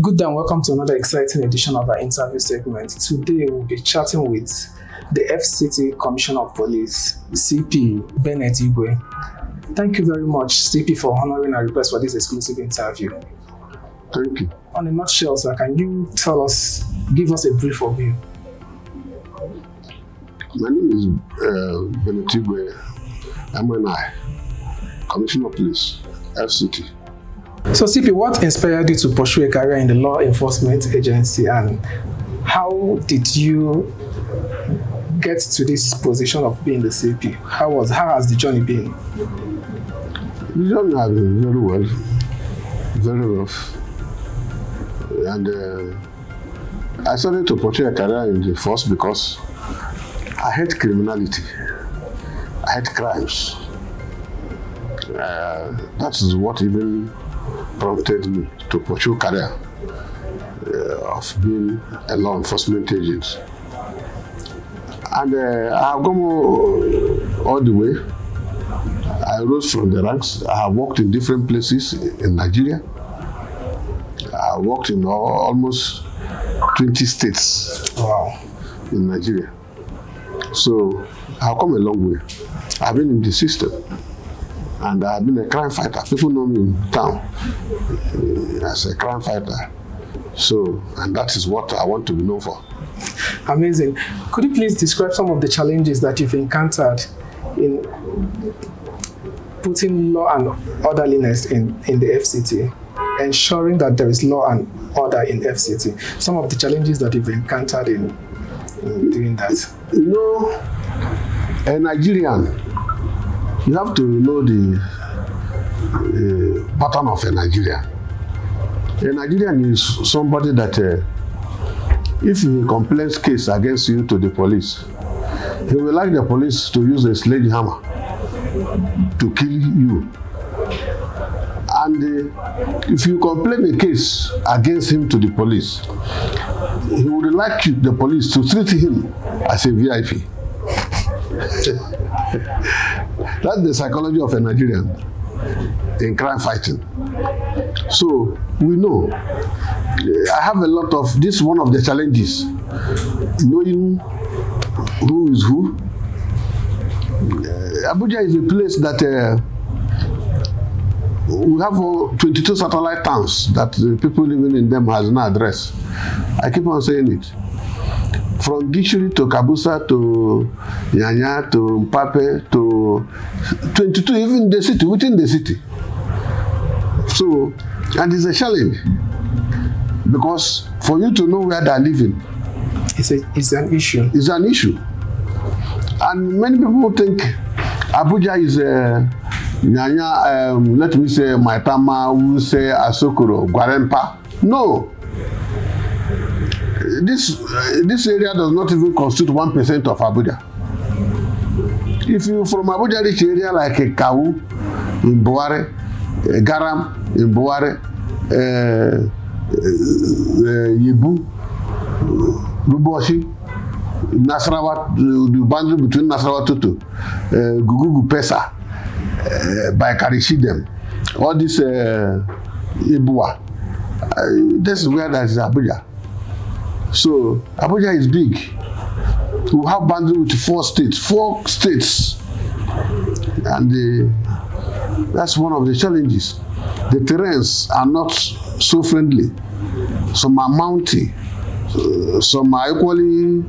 Good day and welcome to another exciting edition of our interview segment. Today we'll be chatting with the FCT Commissioner of Police, CP Benneth Igwe. Thank you very much, CP, for honoring our request for this exclusive interview. Thank you. On a nutshell, sir, can you give us a brief overview? My name is Benneth Igwe, MNI, Commissioner of Police, FCT. So, CP, what inspired you to pursue a career in the law enforcement agency, and how did you get to this position of being the CP? How has the journey been? The journey has been very well, very rough. And I started to pursue a career in the force because I hate criminality. I hate crimes. That is what even prompted me to pursue a career of being a law enforcement agent. And I've gone all the way. I rose from the ranks. I have worked in different places in Nigeria. I worked in almost 20 states. Wow. In Nigeria. So I've come a long way. I've been in the system. And I've been a crime fighter. People know me in town as a crime fighter. So, and that is what I want to be known for. Amazing. Could you please describe some of the challenges that you've encountered in putting law and orderliness in the FCT, ensuring that there is law and order in FCT? Some of the challenges that you've encountered in doing that. You know, a Nigerian, you have to know the pattern of a Nigerian. A Nigerian is somebody that if he complains case against you to the police, he will like the police to use a sledgehammer to kill you. And if you complain a case against him to the police, he would like the police to treat him as a VIP. That's the psychology of a Nigerian in crime fighting. So we know. I have a lot of this. One of the challenges, knowing who is who. Abuja is a place that we have 22 satellite towns that the people living in them has no address. I keep on saying it. From Gishiri to Kabusa to Nyanya to Mpape to 22, even the city, within the city. So, and it's a challenge because for you to know where they're living, it's an issue. It's an issue. And many people think Abuja is Nyanya, let me say Maitama, we say Asokoro, Gwarempa. No. This area does not even constitute 1% of Abuja. If you from Abuja reach area like Kawu in Buare, Garam in Buare, Yebu, Luboshi, Nasarawa, the boundary between Nasarawa to Gugugu Pesa, by Karishidem, all this Ibua, this is where there is Abuja. So Abuja is big. We have boundary with four states, and that's one of the challenges. The terrains are not so friendly. Some are mountain, some are equally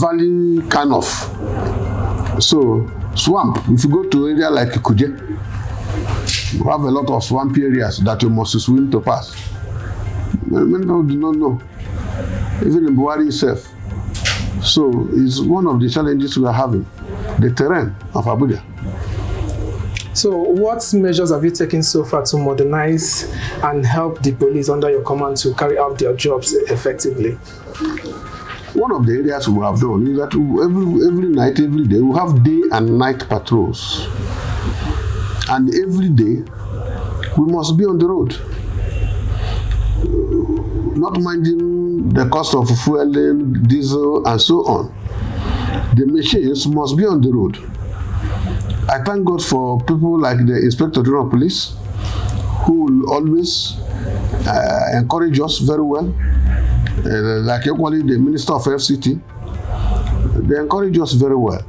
valley kind of. So swamp. If you go to area like Kuje, we have a lot of swampy areas that you must swim to pass. Many people do not know. Even in Buhari itself. So it's one of the challenges we are having, the terrain of Abuja. So what measures have you taken so far to modernize and help the police under your command to carry out their jobs effectively? One of the areas we have done is that every night, every day, we have day and night patrols. And every day, we must be on the road. Not minding the cost of fueling, diesel, and so on. The machines must be on the road. I thank God for people like the Inspector General of Police, who will always encourage us very well. Like equally the Minister of FCT, they encourage us very well.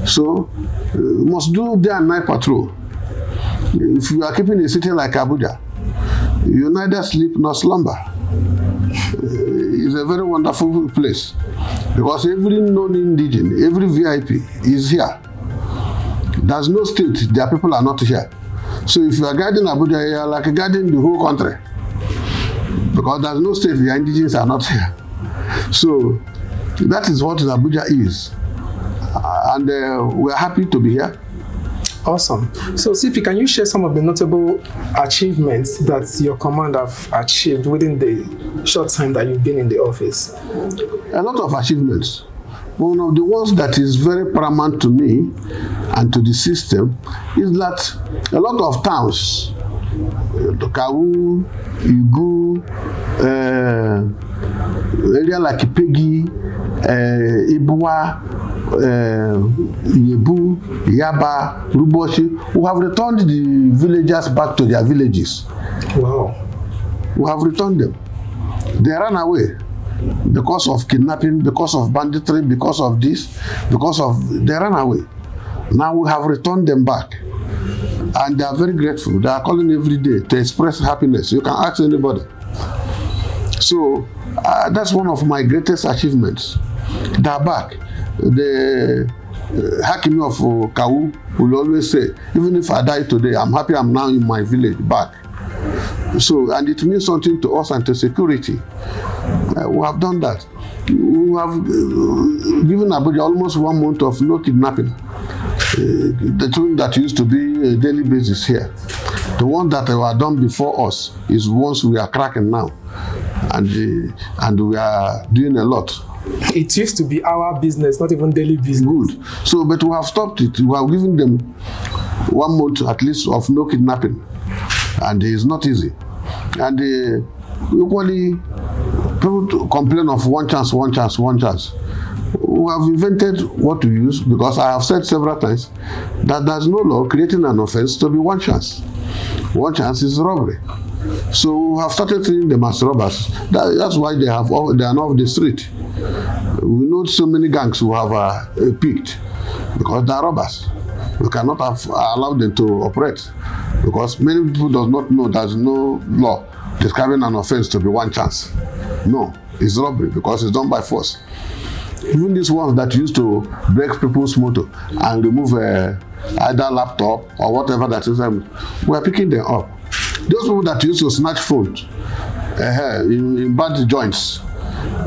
So we must do day and night patrol. If you are keeping a city like Abuja, you neither sleep nor slumber. It's a very wonderful place because every non-indigene, every VIP is here. There's no state their people are not here. So if you are guarding Abuja, you are like guarding the whole country because there's no state the indigenes are not here. So that is what Abuja is, and we are happy to be here. Awesome. So CP, can you share some of the notable achievements that your command have achieved within the short time that you've been in the office? A lot of achievements. One of the ones that is very paramount to me and to the system is that a lot of towns, Kawu, Igu, area like Ipegi, Ibua, Yebu, Yaba, Ruboshi, who have returned the villagers back to their villages. Wow. We have returned them. They ran away because of kidnapping, because of banditry, because of this, they ran away. Now we have returned them back. And they are very grateful. They are calling every day to express happiness. You can ask anybody. So that's one of my greatest achievements. They are back. The Hakimi of Kawu will always say, even if I die today, I'm happy I'm now in my village back. So, and it means something to us and to security. We have done that. We have given Abuja almost 1 month of no kidnapping. The thing that used to be a daily basis here. The one that were done before us is ones we are cracking now. And we are doing a lot. It used to be our business, not even daily business. Good. So, but we have stopped it. We have given them 1 month at least of no kidnapping. And it's not easy. And equally, people complain of one chance. We have invented what to use because I have said several times that there's no law creating an offense to be one chance. One chance is robbery. So we have started treating them as robbers. That's why they are not off the street. We know so many gangs who have picked because they are robbers. We cannot have allowed them to operate because many people do not know there's no law describing an offense to be one chance. No, it's robbery because it's done by force. Even these ones that used to break people's motor and remove either laptop or whatever that is, we are picking them up. Those people that used to snatch phones in bad joints,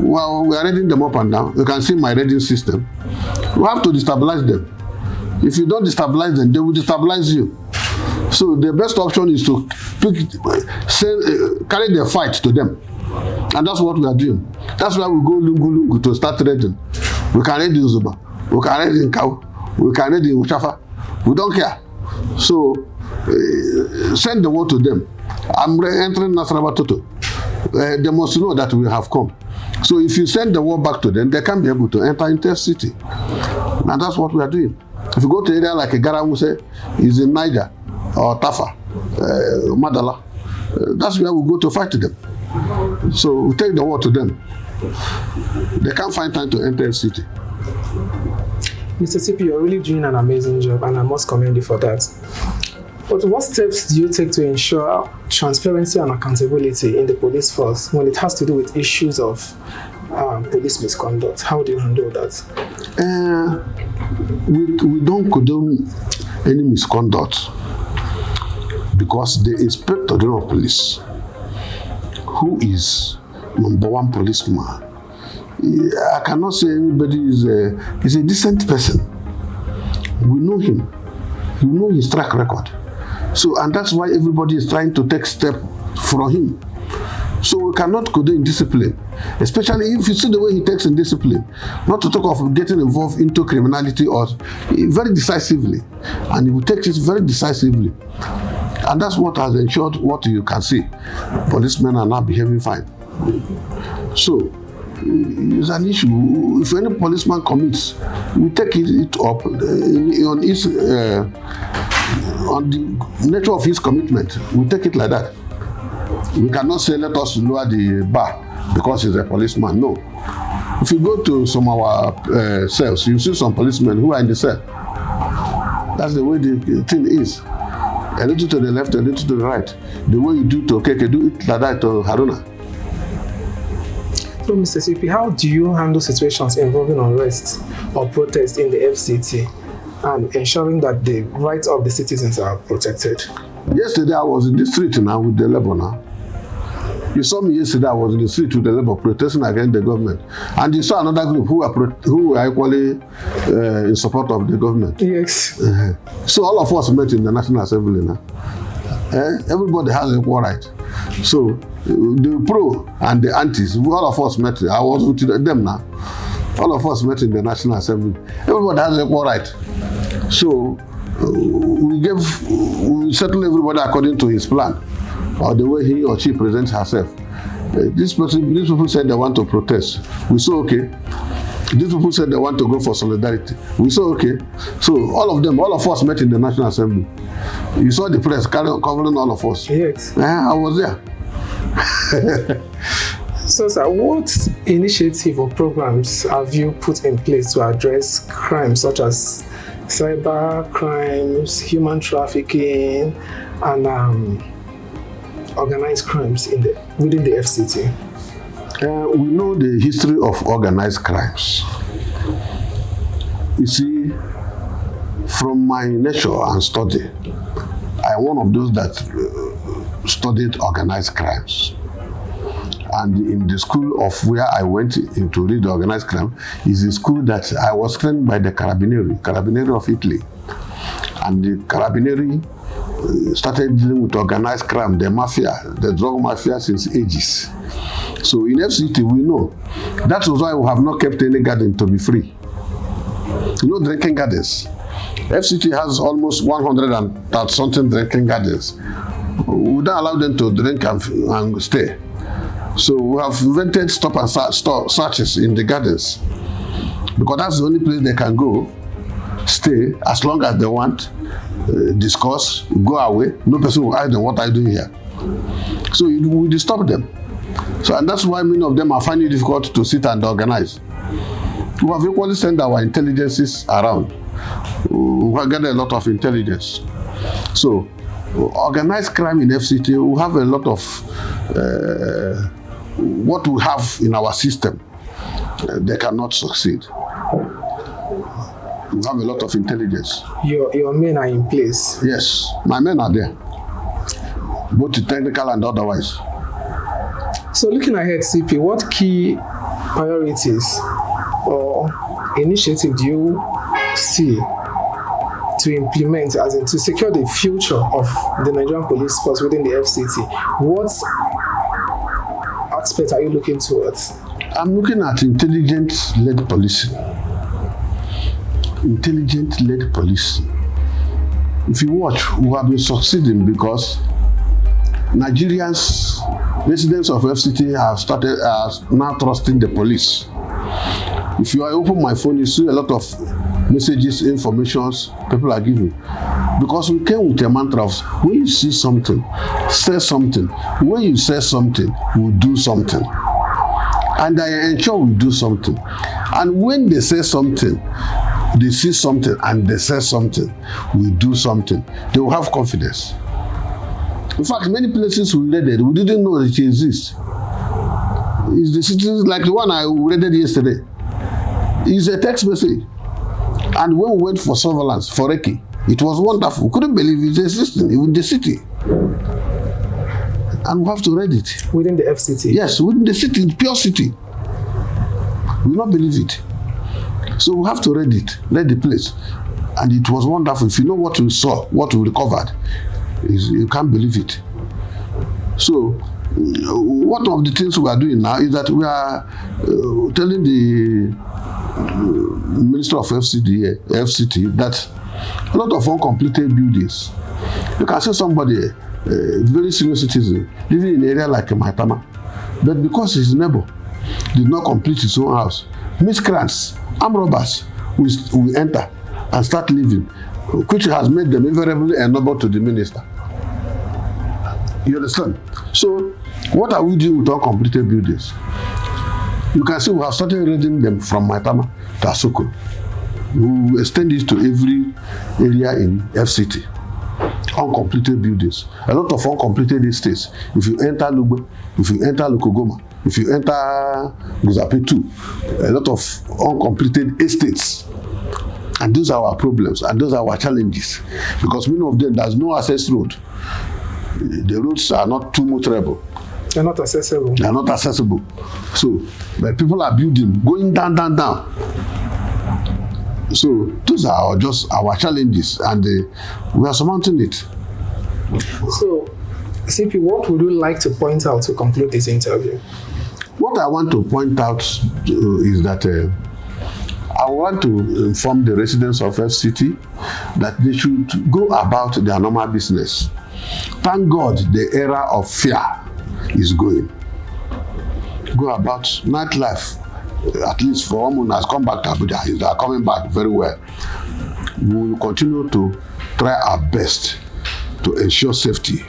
well, we are reading them up and down. You can see my reading system. We have to destabilize them. If you don't destabilize them, they will destabilize you. So the best option is to carry the fight to them. And that's what we are doing. That's why we go lungu to start reading. We can read in Zuba, we can read in Kau, we can read in Uchafa. We don't care. So send the word to them. I'm entering Nasarawa Toto. They must know that we have come. So if you send the word back to them, they can be able to enter into the city. And that's what we are doing. If you go to an area like Garamuse, is in Niger, or Tafa, Madala, that's where we go to fight them. So we take the word to them. They can't find time to enter the city. Mr. CP, you're really doing an amazing job, and I must commend you for that. But what steps do you take to ensure transparency and accountability in the police force when it has to do with issues of police misconduct? How do you handle that? We don't condone any misconduct because the Inspector General of Police, who is #1 policeman, I cannot say anybody is a decent person. We know him. We know his track record. So, and that's why everybody is trying to take step from him. So we cannot condone discipline, especially if you see the way he takes in discipline, not to talk of getting involved into criminality or very decisively. And he will take it very decisively. And that's what has ensured what you can see. Policemen are now behaving fine. So it's an issue. If any policeman commits, we take it up on the nature of his commitment. We take it like that. We cannot say let us lower the bar because he's a policeman. No. If you go to some of our cells, you see some policemen who are in the cell. That's the way the thing is. A little to the left, a little to the right. The way you do to Okeke, do it like that to Haruna. So, Mr. CP, how do you handle situations involving unrest or protest in the FCT and ensuring that the rights of the citizens are protected? Yesterday, I was in the street now with the Labour now. You saw me yesterday, I was in the street with the Labour protesting against the government. And you saw another group who were equally in support of the government. Yes. So all of us met in the National Assembly now. Everybody has equal right. So the pro and the antis, all of us met. I was with them now. All of us met in the National Assembly. Everybody has equal right. So we settle everybody according to his plan, or the way he or she presents herself. These people said they want to protest. We said okay. These people said they want to go for solidarity. We said okay. So all of us met in the National Assembly. You saw the press covering all of us. Yes. I was there. So, sir, what initiative or programs have you put in place to address crimes such as cyber crimes, human trafficking, and organized crimes within the FCT? We know the history of organized crimes. You see, from my nature and study, I am one of those that studied organized crimes. And in the school of where I went to read organized crime is a school that I was trained by the Carabinieri of Italy. And the Carabinieri started dealing with organized crime, the mafia, the drug mafia since ages. So in FCT we know. That was why we have not kept any garden to be free. No drinking gardens. FCT has almost 100 and something drinking gardens. We don't allow them to drink and stay. So we have invented stop and searches in the gardens, because that's the only place they can go, stay as long as they want, discuss, go away. No person will ask them, what are you doing here? So we disturb them. So, and that's why many of them are finding it difficult to sit and organize. We have equally sent our intelligences around. We have gathered a lot of intelligence. So organized crime in FCT, we have a lot of what we have in our system. They cannot succeed. We have a lot of intelligence. Your men are in place? Yes, my men are there, both technical and otherwise. So looking ahead, CP, what key priorities or initiative do you see to implement, as in to secure the future of the Nigerian police force within the FCT? What aspect are you looking towards? I'm looking at intelligence-led policing. Intelligence-led policing. If you watch, we have been succeeding because Nigerians, residents of FCT have now trusting the police. If you open my phone, you see a lot of messages, informations people are giving. Because we came with a mantra of, when you see something, say something. When you say something, we'll do something. And I ensure we do something. And when they say something, they see something and they say something, we do something, they will have confidence. In fact, many places we raided, we didn't know that it exists. It's the citizens, like the one I raided yesterday. It's a text message. And when we went for surveillance, for Recce, it was wonderful. We couldn't believe it's existing in the city. And we have to read it. Within the FCT? Yes, within the city, pure city. We will not believe it. So we have to read it, read the place. And it was wonderful. If you know what we saw, what we recovered, you can't believe it. So one of the things we are doing now is that we are telling the Minister of FCT that a lot of uncompleted buildings. You can see somebody, a very senior citizen, living in an area like Maitama, but because his neighbor did not complete his own house, miscreants, armed robbers will enter and start living, which has made them invariably a neighbor to the minister. You understand? So, what are we doing with uncompleted buildings? You can see we have started raiding them from Maitama to Asoko. We will extend it to every area in FCT. Uncompleted buildings. A lot of uncompleted estates. If you enter Lugbe, if you enter Lukogoma, if you enter Guzape-2, a lot of uncompleted estates. And those are our problems, and those are our challenges. Because many of them, there's no access road. The roads are not too motorable. They're not accessible. They are not accessible. So, but people are building, going down, down, down. So, those are just our challenges, and we are surmounting it. So, CP, what would you like to point out to conclude this interview? What I want to point out is that I want to inform the residents of FCT that they should go about their normal business. Thank God the era of fear is going. Go about nightlife. At least for one has come back to Abuja. They are coming back very well. We will continue to try our best to ensure safety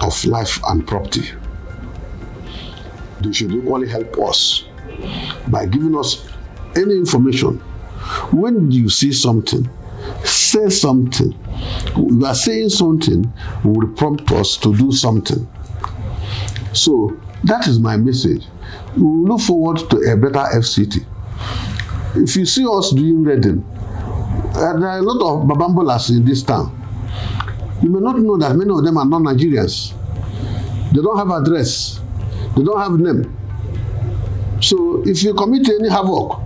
of life and property. They should equally help us by giving us any information. When you see something, say something. You are saying something will prompt us to do something. So that is my message. We will look forward to a better FCT. If you see us doing reading, there are a lot of Babambolas in this town. You may not know that many of them are non-Nigerians. They don't have address. They don't have name. So if you commit any havoc,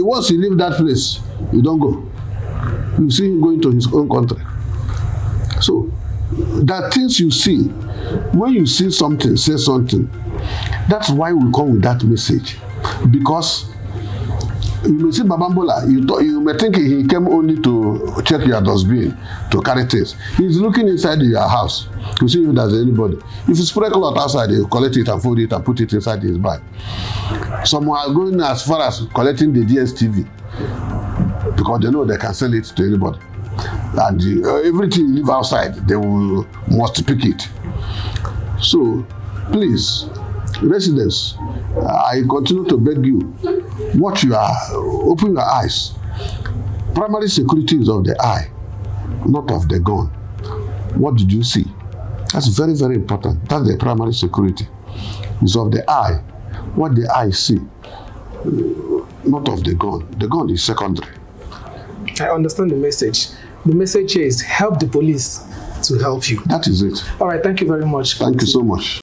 once you leave that place, you don't go. You see him going to his own country. So there are things you see. When you see something, say something. That's why we come with that message. Because you may see Babambola, you may think he came only to check your dustbin, to carry things. He's looking inside your house to see if there's anybody. If you spray cloth outside, he'll collect it and fold it and put it inside his bag. Some are going as far as collecting the DSTV because they know they can sell it to anybody. And everything you leave outside, they must pick it. So, please, residents, I continue to beg you, open your eyes. Primary security is of the eye, not of the gun. What did you see? That's very, very important. That's the primary security. It's of the eye. What the eye see, not of the gun. The gun is secondary. I understand the message. The message here is help the police to help you. That is it. All right, thank you very much. Thank you so much.